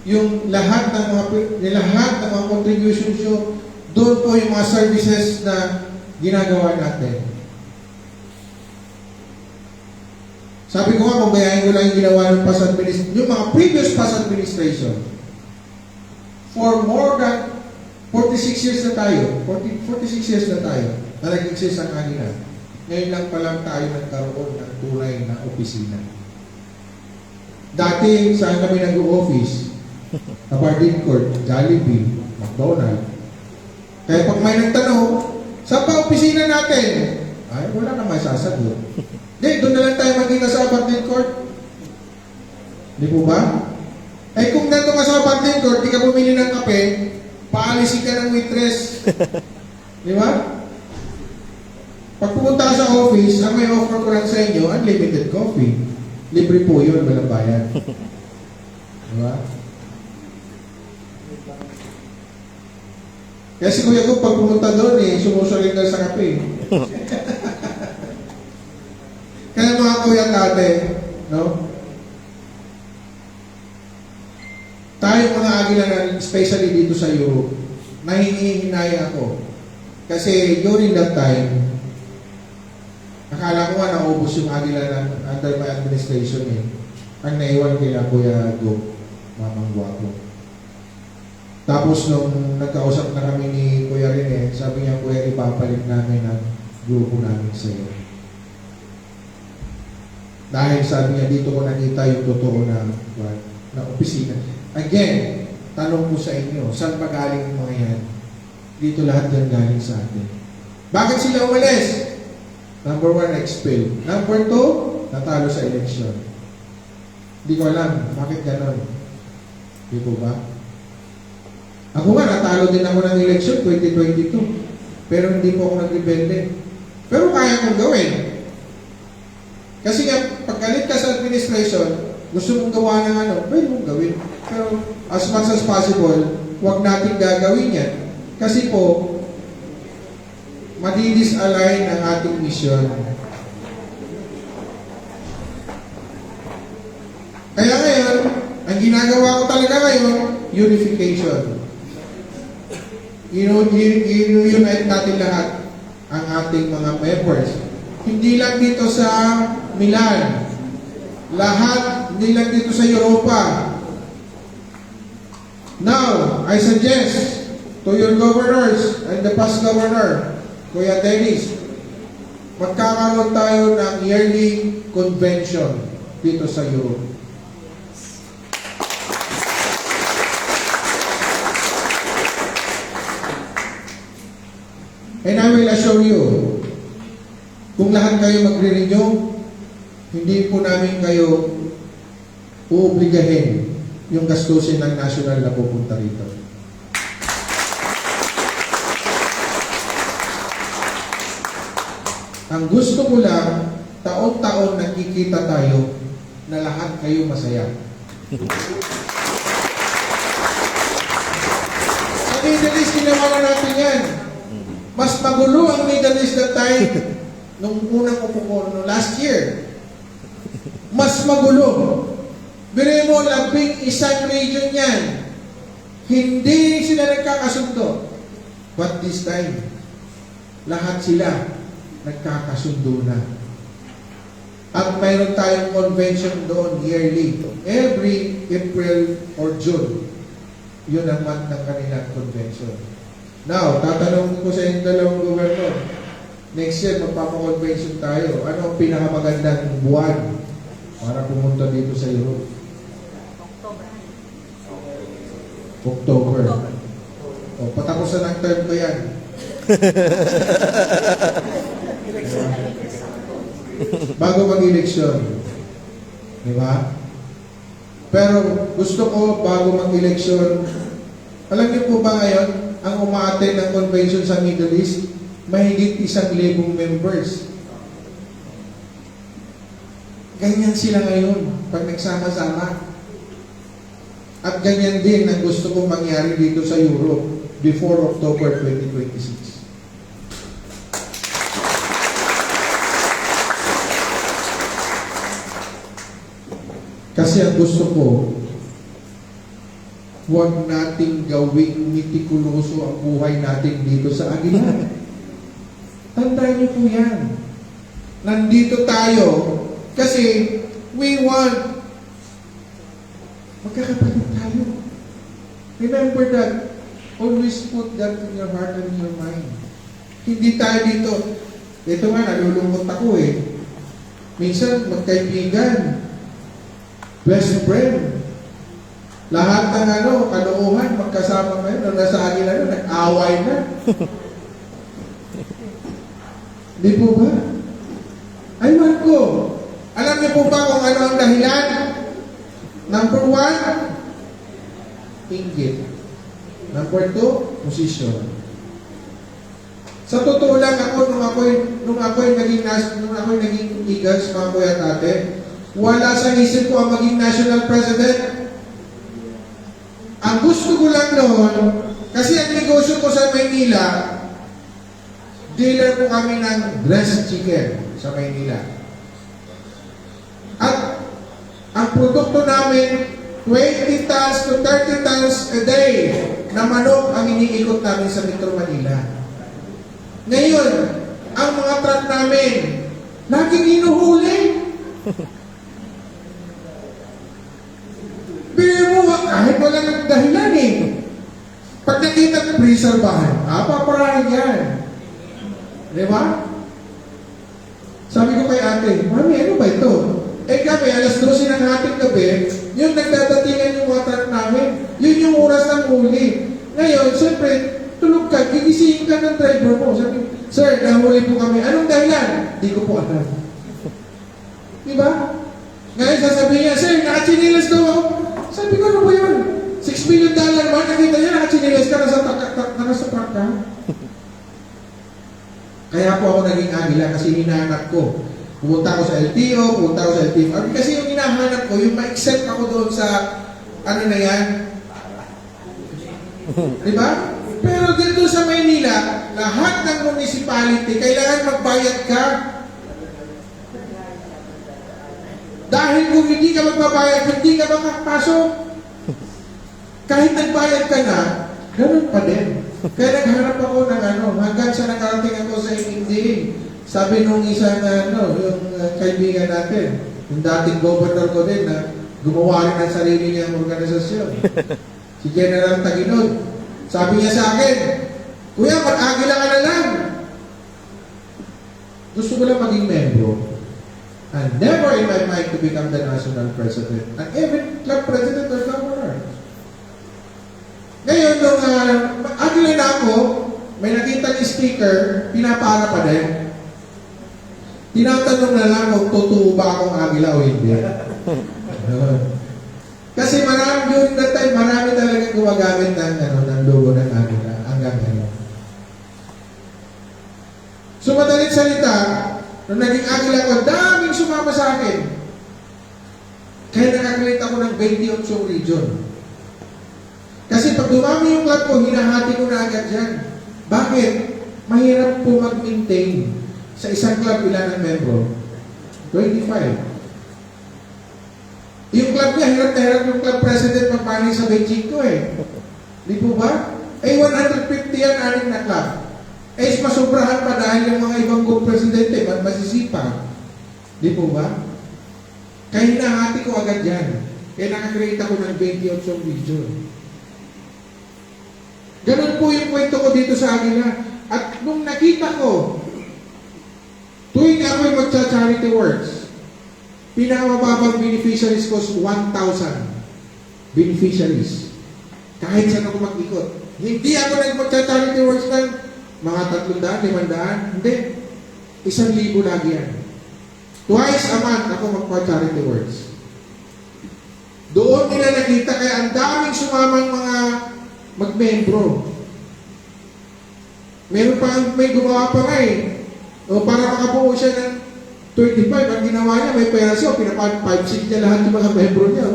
yung lahat ng mga contributions nyo. Doon po yung mga services na ginagawa natin. Sabi ko nga, kung bayahin ko lang yung ginawa ng past administration, yung mga previous past administration, for more than 46 years na tayo, 46 years na tayo, na nag-exist ang kanila. Ngayon lang pa lang tayo nagkaroon ng tunay na opisina. Dati, saan kami nag-o-office? Aberdeen Court, Jollibee, McDonald's. Kaya pag may nagtanong, saan pa opisina natin? Ay, wala na may sasagot. Hindi, doon na lang tayo magkita sa Aberdeen Court. Di po ba? Eh kung nandun ka sa Aberdeen Court, di ka bumili ng kape, paalisin ka ng waitress. Di ba? Pag pumunta ka sa office, ang may offer ko lang sa inyo, unlimited coffee. Libre po yun, walang bayan. Di ba? Kaya si Kuya Gob, pag pumunta doon sumusurrender sa kape. Kaya mga kuya tate, no? Tayo mga agila na, especially dito sa Europe, nahihinay ako. Kasi during that time, akala ko nga naubos yung agila na under my administration eh. Ang naiwan kila Kuya Gob, Mamang Guapo. Tapos nung nagkausap na kami ni Kuya Rene, sabi niya, Kuya, ipapalit namin ang grupo namin sa iyo. Dahil sabi niya, dito ko nakita yung totoo na opisina. Again, tanong ko sa inyo, saan ba galing yung mga yan? Dito lahat yan galing sa atin. Bakit sila umalis? Number 1, expel. Number 2, natalo sa eleksyon. Hindi ko alam, bakit ganon? Di po ba? Ako nga, natalo din ako ng eleksyon 2022. Pero hindi po ako nag-rebelde. Pero kaya kong gawin. Kasi nga, pagkalit ka sa administration, gusto mong gawa ng pwede mong gawin. Pero as much as possible, huwag natin gagawin yan. Kasi po, madi-disalign ang ating mission. Kaya ngayon, ang ginagawa ko talaga ngayon, unification. I-unite natin lahat ang ating mga members. Hindi lang dito sa Milan. Lahat, hindi lang dito sa Europa. Now, I suggest to your governors and the past governor, Kuya Dennis, magkakaroon tayo ng yearly convention dito sa Europe. And I will assure you, kung lahat kayo magre-renew, hindi po namin kayo uobligahin yung gastusin ng national na pupunta rito. Ang gusto ko lang, taon-taon nakikita tayo na lahat kayo masaya. Sa Middle East, ginawa na natin yan. Mas magulo ang Middle East that time nung unang upo ko, last year. Mas magulo. Bire mo, 11 region yan. Hindi sila nagkakasundo. But this time, lahat sila nagkakasundo na. At mayroon tayong convention doon yearly. Every April or June. Yun ang month ng kanilang convention. Now, tatanong ko sa inyong dalawang gobernador. Next year, magpapakonvention tayo. Ano ang pinakamagandang buwan para pumunta dito sa Europe? October. O, patapusan ng term ko yan. Bago mag-eleksyon. Di ba? Pero gusto ko, bago mag-eleksyon, alam niyo po ba ngayon, ang umaattend ng convention sa Middle East, mahigit 1,000 members. Ganyan sila ngayon, pag nagsama-sama. At ganyan din ang gusto kong mangyari dito sa Europe before October 2026. Kasi ang gusto ko, huwag nating gawing mitikuloso ang buhay natin dito sa Aguilar. Tandaan niyo po yan. Nandito tayo kasi we want magkakapatid tayo. Remember that. Always put that in your heart and in your mind. Hindi tayo dito. Ito nga, nalulungkot ako eh. Minsan, magkaibigan, best friend, lahat ng kaloohan, magkasama kayo, nung nasa akin nag-away na. Di po ba? Aywan ko. Alam niyo po ba kung ano ang dahilan? Number 1, inggit. Number 2, position. Sa totoo lang ako, nung ako'y naging Eagles, mga kuya at ate, wala sa isip ko ang maging national president. Ang gusto ko lang noon, kasi ang negosyo ko sa Maynila, dealer po kami ng dressed chicken sa Maynila. At ang produkto namin, 20 tons to 30 tons a day na manok ang iniikot namin sa Metro Manila. Ngayon, ang mga truck namin, laging hinuhuli. Bili mo, kahit walang dahilan eh. Pag nakita ng preservahan, paparahin yan. Di ba? Sabi ko kay ate, Mami, ano ba ito? Eh kami, alas 12 ng hating gabi, yung nagdadatingan yung mga truck namin, yun yung oras ng huli. Ngayon, siyempre, tulog ka, gigisingin ka ng driver mo. Sabi, sir, nahuli po kami. Anong dahilan? Di ko po alam. Diba? Ngayon, sasabihin niya, sir, nakachinilas daw ako. Sabi ko, ano ba yun? $6 million man, nakita niya, nakachinilas ka, nasa truck ka. Kaya po ako naging Agila kasi hinahanap ko. Pumunta ako sa LTO, pumunta ako sa LTO. Kasi yung hinahanap ko, yung ma-accept ako doon sa, ano na yan? Diba? Pero dito sa Maynila, lahat ng municipality, kailangan magbayad ka. Dahil kung hindi ka magbabayad, hindi ka makapasok. Kahit nagbayad ka na, ganun pa din. Kaya naghanap ako ng hanggang sa nakarating ako sa hindi. Sabi nung isang yung kaibigan natin, yung dating governor ko din na gumawa rin ng sarili niyang organisasyon. Si General Taguinod. Sabi niya sa akin, Kuya, mag-Agila ka na lang. Gusto ko lang maging membro. And never in my mind to become the national president. And even club president or governor. Ngayon, nung Agila na ako, may nakita ni speaker, pinapara pa din. Tinatanong na lang kung totoo ba akong Agila o hindi. Kasi marami during that time, marami talaga gumagamit ng logo ng Agila hanggang ngayon. So madaling salita, nung naging Agila ko, daming sumama sa akin. Kaya nakakulit ako ng 28 region. Kasi pag dumami yung club ko, hinahati ko na agad yan. Bakit? Mahirap po mag-maintain. Sa isang club, ilan ang membro? 25. Yung club niya, hirap na hirap yung club president magpani sa Beijing ko eh. Di po ba? Eh, 150 yan, anim na club. Eh, masubrahan pa dahil yung mga ibang group presidente, masisipag. Di po ba? Kaya hinahati ko agad yan. Kaya nakakreate ako ng 28 video. Ganun po yung kwento ko dito sa Agila. At nung nakita ko, tuwing ako'y magcha-charity works, pinakamababang beneficiaries ko 1,000 beneficiaries. Kahit saan ako mag-ikot. Hindi ako nag-magcha-charity works ng mga 300, 500. Hindi. 1,000 lagi yan. Twice a month ako magpa-charity works. Doon nila nakita, kaya ang daming sumamang mga magmembro. Meron pa, may gumawa pa nga eh. O para makabuo siya ng 25, ang ginawa niya, may pera siya, pinapa-5-6 niya lahat yung mga membro niya.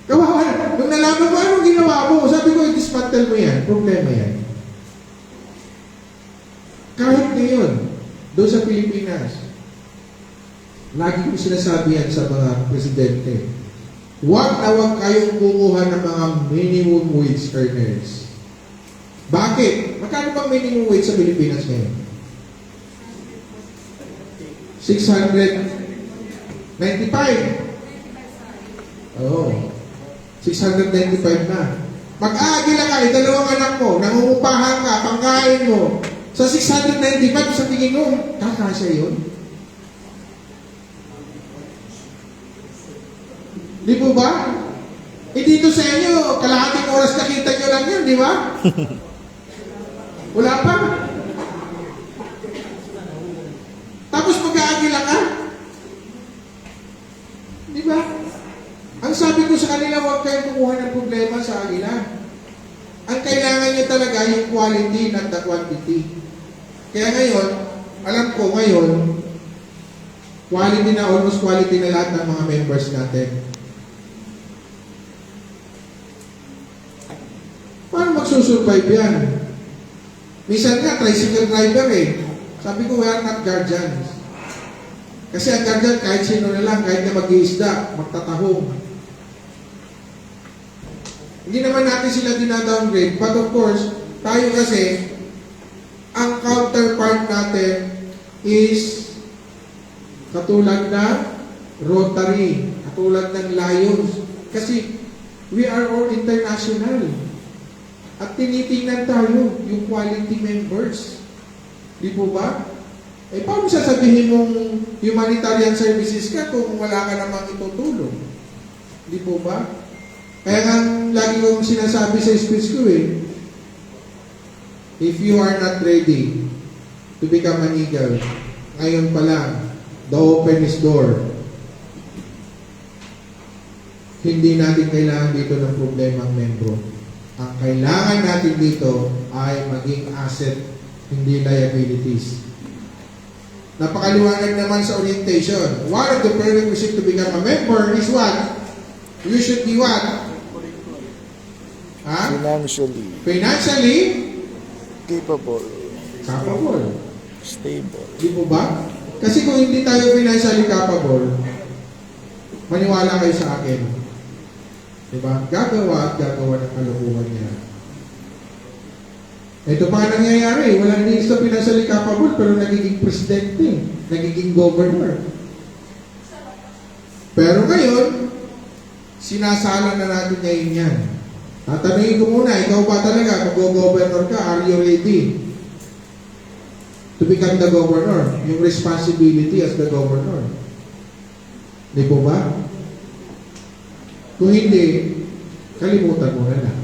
Kawawa na. Nung nalaman mo, anong ginawa mo? Sabi ko, dismantle mo yan. Problema yan. Kahit ngayon, doon sa Pilipinas, lagi ko sinasabi yan sa mga presidente, huwag na huwag kayong kukuha ng mga minimum wage earners. Bakit? Magkano bang minimum wage sa Pilipinas ngayon? 695. Oo. 695 na. Mag-aagila ka, dalawang anak mo, nangungupahan ka, pangkain mo. Sa 695, sa tingin mo, kakasya yun? Di po ba? Eh dito sa inyo, kalahating oras nakita nyo lang yan, di ba? Wala pa. Tapos mag-aagila ka. Di ba? Ang sabi ko sa kanila, huwag kayong kumuha ng problema sa agila. Ang kailangan nyo talaga yung quality not the quantity. Kaya ngayon, alam ko ngayon, quality na, almost quality na lahat ng mga members natin. Paano magsusurvive yan? Minsan nga, tricycle driver eh. Sabi ko, we are not guardians. Kasi ang guardian, kahit sino na lang, kahit na mag-iisda, magtatahong. Hindi naman natin sila dinadowngrade. But of course, tayo kasi, ang counterpart natin is katulad ng Rotary, katulad ng Lions. Kasi we are all international. At tinitingnan tayo yung quality members. Di po ba? Eh, paano sasabihin mong humanitarian services ka kung wala ka namang itutulong? Di po ba? Kaya nga, lagi kong sinasabi sa speech ko eh, if you are not ready to become an eagle, ngayon pa lang, the open is door. Hindi natin kailangan dito ng problemang membro. Ang kailangan natin dito ay maging asset, hindi liabilities. Napakaliwanag naman sa orientation. One of the prerequisites to become a member is what? You should be what? Ha? Financially capable, stable. Di po ba? Kasi kung hindi tayo financially capable, maniwala kayo sa akin. Diba? Gagawa at gagawa ng kalukuhan niya. Ito pa nga nangyayari. Walang hindi sa financially capable pero nagiging presidente. Nagiging governor. Pero ngayon, sinasala na natin ngayon yan. Tatanungin ko muna, ikaw ba talaga, mag-governor ka, are you ready to become the governor? Yung responsibility as the governor. Di po ba? Kung hindi, kalimutan mo na lang.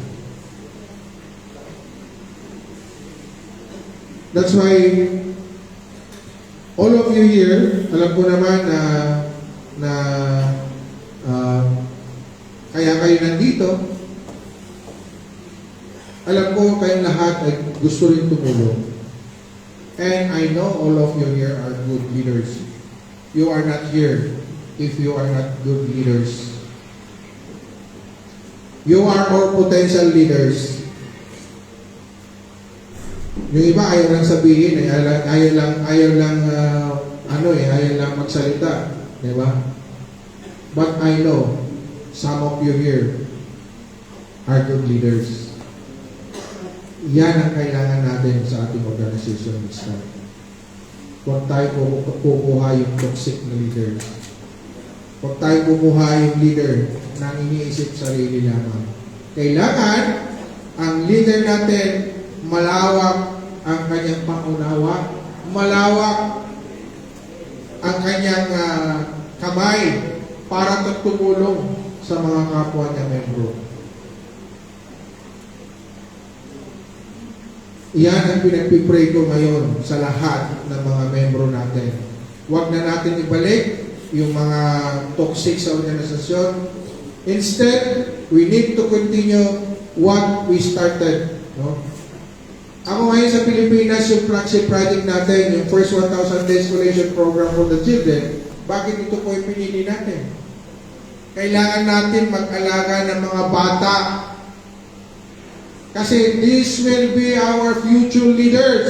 That's why all of you here, alam ko naman na kaya kayo nandito, alam ko kayong lahat ay gusto rin tumulong. And I know all of you here are good leaders. You are not here if you are not good leaders. You are all potential leaders. Yung iba ayaw lang sabihin, ayaw lang magsalita, di ba? But I know some of you here are good leaders. Yan ang kailangan natin sa ating organization this time. Huwag tayo kukuha yung toxic na leaders. Huwag tayo kumuha yung leader na iniisip sarili lamang. Kailangan ang leader natin malawak ang kanyang pangunawa, malawak ang kanyang kamay para tumulong sa mga kapwa niya membro. Iyan ang pinagpipray ko ngayon sa lahat ng mga membro natin. Huwag na natin ibalik yung mga toxic sa organisasyon. Instead, we need to continue what we started. No? Ako ngayon sa Pilipinas, yung flagship project natin, yung first 1,000 days collation program for the children, bakit ito po yung pinili natin? Kailangan natin mag-alaga ng mga bata. Kasi this will be our future leaders.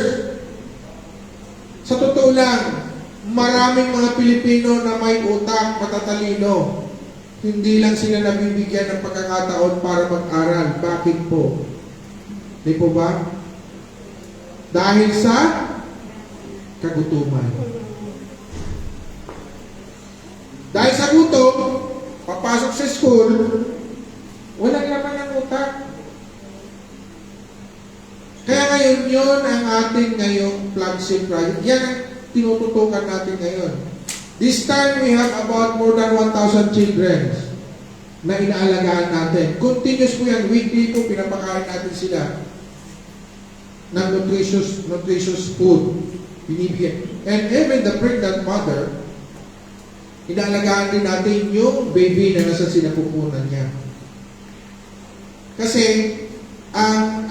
Sa totoo lang, maraming mga Pilipino na may utak, matatalino. Hindi lang sila nabibigyan ng pagkakataon para mag-aral. Bakit po? Di po ba? Dahil sa kagutuman. Dahil sa gutom, papasok sa school, walang laman ng utak. Kaya ngayon, yun ang ating ngayong flagship project. Yan ang tinututukan natin ngayon. This time, we have about more than 1,000 children na inaalagaan natin. Continuous po yan. Weekly po, pinapakain natin sila ng nutritious food. Binibigyan. And even the pregnant mother, inaalagaan din natin yung baby na nasa sinapupunan niya. Kasi, ang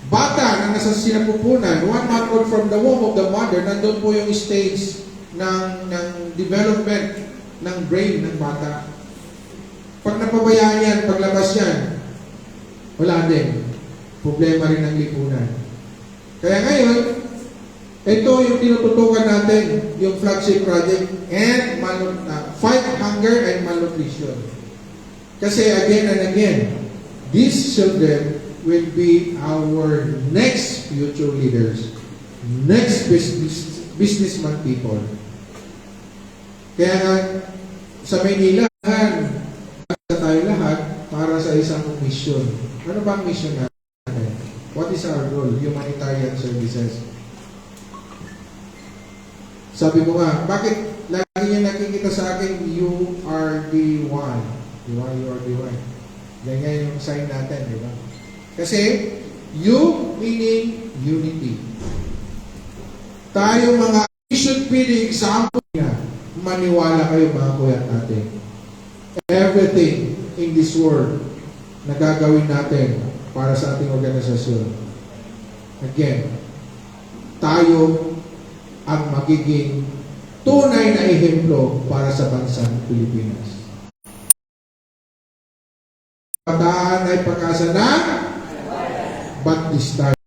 bata na nasa sinapupunan, 1 month old from the womb of the mother, nandun po yung stage ng development ng brain ng bata. Pag napabayaan yan, paglabas yan, wala din. Problema rin ng lipunan. Kaya ngayon, ito yung tinututukan natin, yung flagship project, and fight hunger and malnutrition. Kasi again and again, these children will be our next future leaders, next businessman people. Kaya nga, sa Maynila, tayo lahat para sa isang mission. Ano ba ang mission natin? What is our goal? Humanitarian services. Sabi ko nga, bakit lagi niya nakikita sa akin, you are the one. You are the one. Ganyan yung sign natin, di ba? Kasi, you meaning unity. Tayo mga, we should be the example niya. Maniwala kayo mga kuya natin. Everything in this world na gagawin natin para sa ating organisasyon. Again, tayo ang magiging tunay na ehemplo para sa bansang Pilipinas. Kabataan ay pag-asa na, but this time,